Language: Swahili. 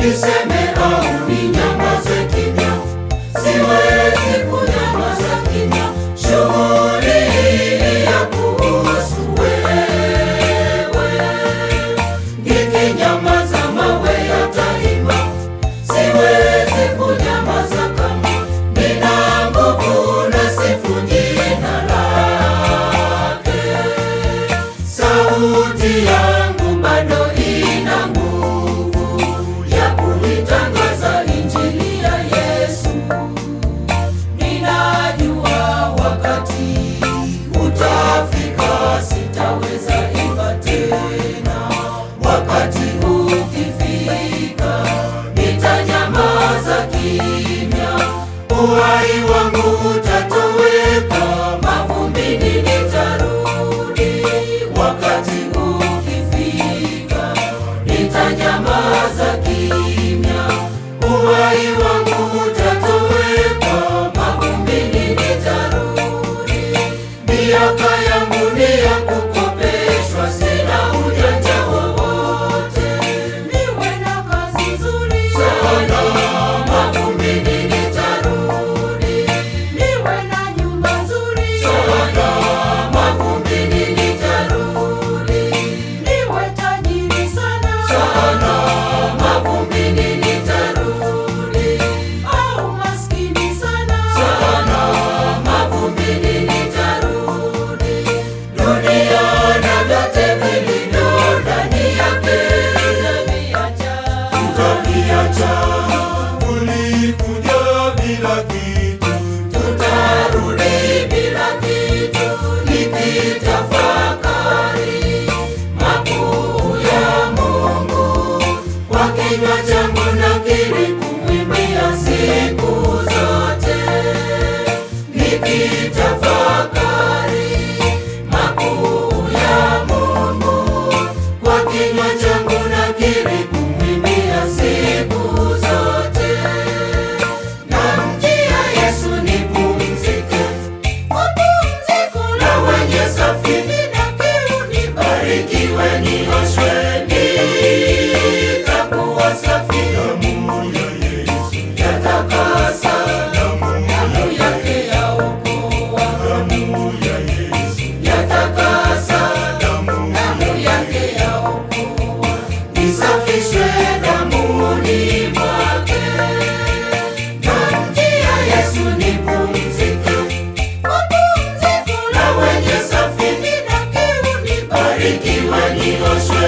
niseme au ninyamaze kimya? Siwezi kunyamaza kimya. Shughuli ya kuhusu wewe, nikinyamaza mawe yataimba. Siwezi kunyamaza kama nina nguvu na sifu jina lake. Sauti yangu bado ina nguvu ya kuitangaza injili ya Yesu. Ninajua wakati utafika, sitaweza imba tena. Wakati ukifika, nitanyamaza kimya. Uhai wangu utatoweka, mavumbini nitarudi. Wakati ukifika, nitanyamaza kimya. Uhai wangu utatoweka, mavumbini nitarudi. Miaka yangu ni ya kukopeshwa, sina ujanja wowote. Niwe na kazi nzuri sana, mavumbini nitarudi. Niwe na nyumba nzuri sana, mavumbini nitarudi. Niwe tajiri sana, mavumbini nitarudi. Au maskini sana, mavumbini nitarudi. Dunia na vyote vilivyo ndani yake tutaviacha. Tulikuja bila kitu, tutarudi bila kitu. Nikitafakari makuu ya Mungu, kwa kinywa changu nakiri kumwimbia siku zote. Nikitafakari makuu ya Mungu, kwa kinywa changu nakiri kumwimbia siku zote. Namjia Yesu nipumzike, mapumziko la wenye safina na kiu. Nibarikiwe, nioshwe, nitakuwa safi. Damu ya Yesu yatakasa, damu yake yaokoa. Damu ya Yesu yatakasa, damu yake yaokoa. Nisafishwe damuni mwake. Namjia Yesu nipumzike, mapumziko la wenye safina na kiu. Nibarikiwe, nioshwe,